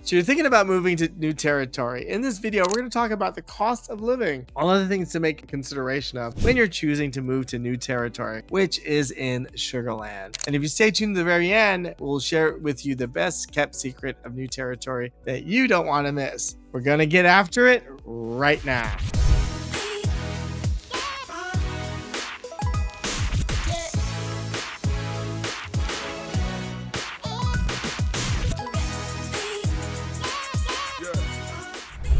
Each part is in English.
So you're thinking about moving to new territory. In this video, we're going to talk about the cost of living, all of the things to make consideration of when you're choosing to move to new territory, which is in Sugarland. And if you stay tuned to the very end, we'll share with you the best kept secret of new territory that you don't want to miss. We're going to get after it right now.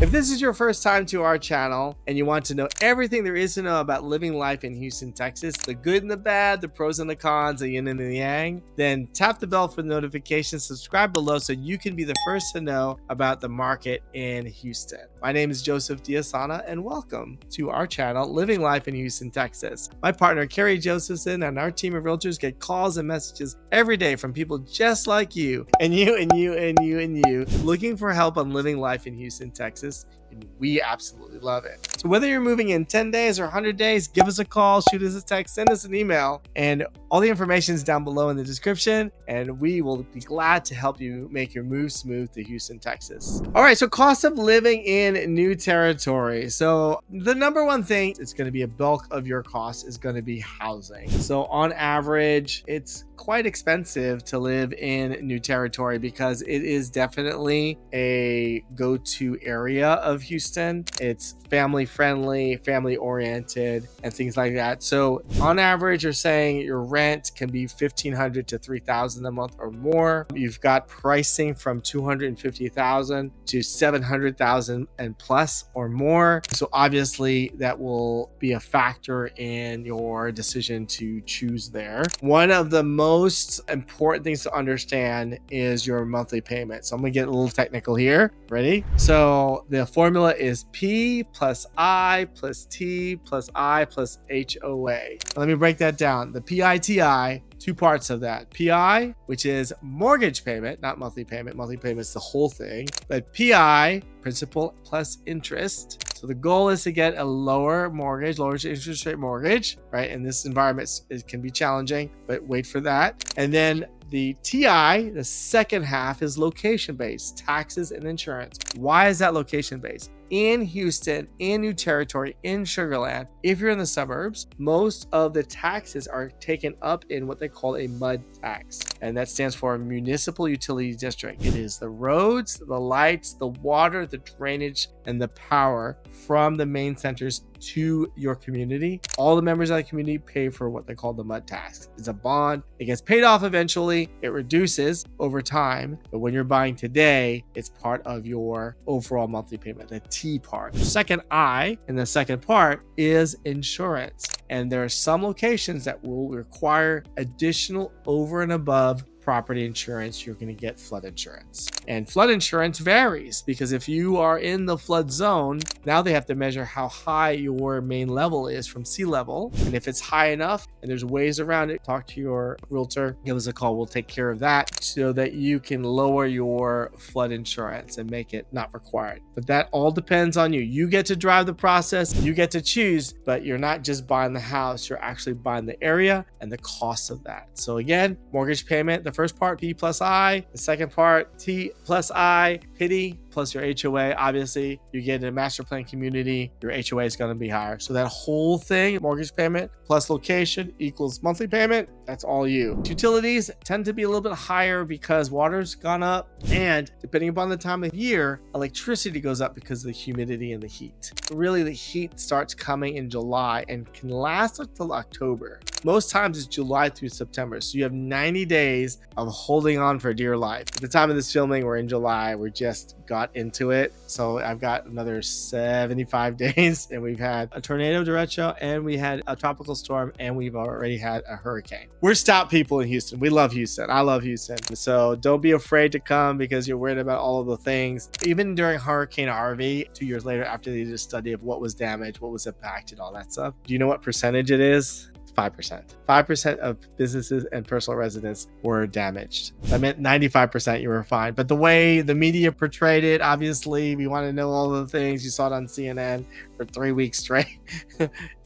If this is your first time to our channel and you want to know everything there is to know about living life in Houston, Texas, the good and the bad, the pros and the cons, the yin and the yang, then tap the bell for notifications, subscribe below so you can be the first to know about the market in Houston. My name is Joseph Diasana and welcome to our channel, Living Life in Houston, Texas. My partner, Carrie Josephson, and our team of realtors get calls and messages every day from people just like you and you and you and you and you looking for help on living life in Houston, Texas. And we absolutely love it. So whether you're moving in 10 days or 100 days, give us a call, shoot us a text, send us an email, and all the information is down below in the description, and we will be glad to help you make your move smooth to Houston, Texas. All right, so cost of living in new territory. So the number one thing it's going to be a bulk of your cost is going to be housing. So on average, it's quite expensive to live in new territory because it is definitely a go-to area of Houston. It's family friendly, family oriented, and things like that. So on average, you're saying your rent can be $1,500 to $3,000 a month or more. You've got pricing from $250,000 to $700,000 and plus or more. So obviously that will be a factor in your decision to choose there. One of the most important things to understand is your monthly payment. So I'm gonna get a little technical here. Ready? So the formula is P plus I plus T plus I plus HOA. Let me break that down. The PITI, two parts of that. PI, which is mortgage payment, not monthly payment. Monthly payment is the whole thing. But PI, principal plus interest. So the goal is to get a lower mortgage, lower interest rate mortgage, right? In this environment, it can be challenging, but wait for that. And then the TI, the second half, is location-based, taxes and insurance. Why is that location-based? In Houston, in new territory, in Sugarland, if you're in the suburbs, most of the taxes are taken up in what they call a MUD tax. And that stands for Municipal Utility District. It is the roads, the lights, the water, the drainage, and the power from the main centers to your community. All the members of the community pay for what they call the MUD tax. It's a bond. It gets paid off eventually. It reduces over time. But when you're buying today, it's part of your overall monthly payment, the T part. The second I in the second part is insurance. And there are some locations that will require additional over and above property insurance. You're going to get flood insurance, and flood insurance varies because if you are in the flood zone, now they have to measure how high your main level is from sea level, and if it's high enough and there's ways around it, talk to your realtor, give us a call. We'll take care of that so that you can lower your flood insurance and make it not required. But that all depends on you. You get to drive the process, you get to choose, but you're not just buying the house, you're actually buying the area and the cost of that. So again, mortgage payment, the first part P plus I, the second part T plus I, PITI plus your HOA. Obviously, you get in a master plan community, your HOA is going to be higher. So that whole thing, mortgage payment plus location equals monthly payment. That's all you. Utilities tend to be a little bit higher because water's gone up, and depending upon the time of year, electricity goes up because of the humidity and the heat. Really, the heat starts coming in July and can last until October. Most times it's July through September. So you have 90 days of holding on for dear life. At the time of this filming, we're in July. We just got into it. So I've got another 75 days, and we've had a tornado derecho, and we had a tropical storm, and we've already had a hurricane. We're stout people in Houston. We love Houston. I love Houston. So don't be afraid to come because you're worried about all of the things. Even during Hurricane Harvey, 2 years later, after they did a study of what was damaged, what was impacted, all that stuff. Do you know what percentage it is? 5%. 5% of businesses and personal residents were damaged. That meant 95% you were fine. But the way the media portrayed it, obviously, we want to know all the things. You saw it on CNN for 3 weeks straight.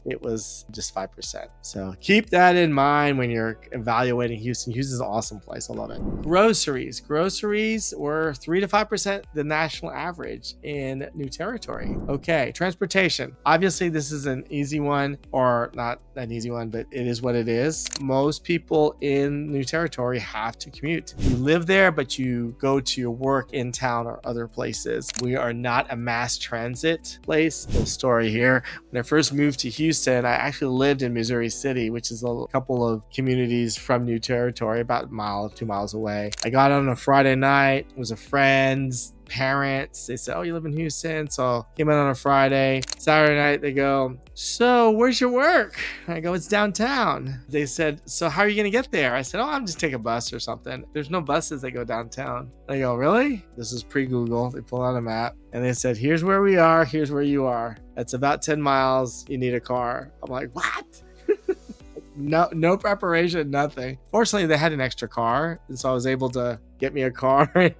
it was just 5%. So keep that in mind when you're evaluating Houston. Houston's an awesome place. I love it. Groceries were 3 to 5% the national average in New Territory. Okay, transportation. Obviously, this is an easy one, or not an easy one, but it is what it is. Most people in New Territory have to commute. You live there, but you go to your work in town or other places. We are not a mass transit place. Little story here. When I first moved to Houston, I actually lived in Missouri City, which is a couple of communities from New Territory, about a mile, 2 miles away. I got on a Friday night. It was a friend's parents. They said, "Oh, you live in Houston?" So I came in on a Friday. Saturday night, they go, "So where's your work?" I go, "It's downtown." They said, "So how are you going to get there?" I said, "Oh, I'm just taking a bus or something." There's no buses that go downtown. They go, "Really?" This is pre-Google. They pull out a map and they said, "Here's where we are. Here's where you are. It's about 10 miles. You need a car." I'm like, "What?" No preparation, nothing. Fortunately, they had an extra car, and so I was able to get me a car and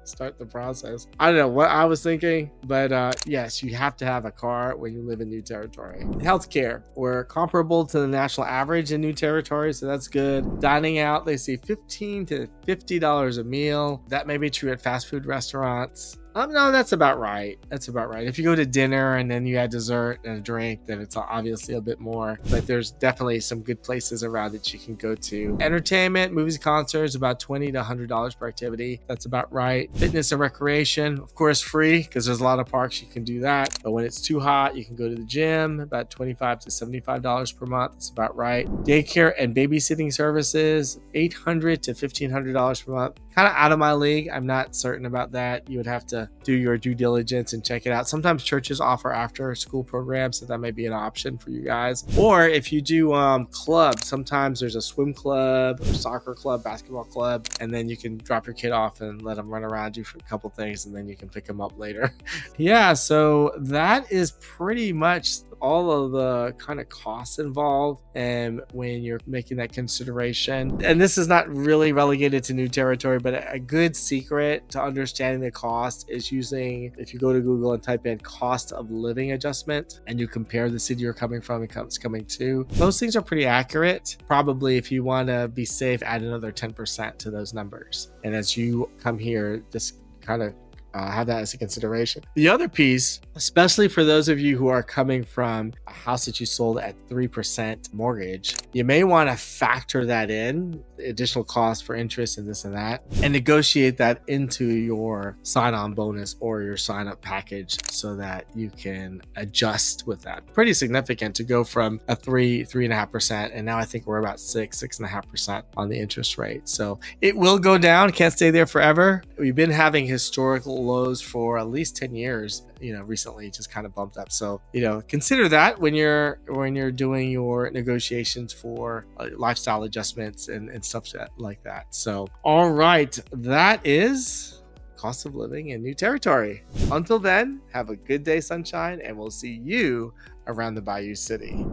start the process. I don't know what I was thinking, but yes, you have to have a car when you live in New Territory. Healthcare, we're comparable to the national average in New Territory, so that's good. Dining out, they see $15 to $50 a meal. That may be true at fast food restaurants. No, that's about right. That's about right. If you go to dinner and then you add dessert and a drink, then it's obviously a bit more. But there's definitely some good places around that you can go to. Entertainment, movies, concerts, about $20 to $100 per activity. That's about right. Fitness and recreation, of course, free because there's a lot of parks you can do that. But when it's too hot, you can go to the gym. About $25 to $75 per month. That's about right. Daycare and babysitting services, $800 to $1,500 per month. Kind of out of my league. I'm not certain about that. You would have to do your due diligence and check it out. Sometimes churches offer after school programs, so that may be an option for you guys. Or if you do clubs, sometimes there's a swim club or soccer club, basketball club, and then you can drop your kid off and let them run around you for a couple things, and then you can pick them up later. Yeah, so that is pretty much all of the kind of costs involved and when you're making that consideration. And this is not really relegated to New Territory, but a good secret to understanding the cost is using, if you go to Google and type in cost of living adjustment and you compare the city you're coming from and it's coming to, those things are pretty accurate. Probably if you want to be safe, add another 10% to those numbers. And as you come here, just kind of have that as a consideration. The other piece, especially for those of you who are coming from a house that you sold at 3% mortgage, you may want to factor that in, additional costs for interest and this and that, and negotiate that into your sign-on bonus or your sign-up package so that you can adjust with that. Pretty significant to go from a 3.5%, and now I think we're about 6.5% on the interest rate. So it will go down, can't stay there forever. We've been having historical lows for at least 10 years, recently just kind of bumped up. So, consider that when you're doing your negotiations for lifestyle adjustments and stuff like that. So, all right, that is cost of living in New Territory. Until then, have a good day, sunshine, and we'll see you around the Bayou City.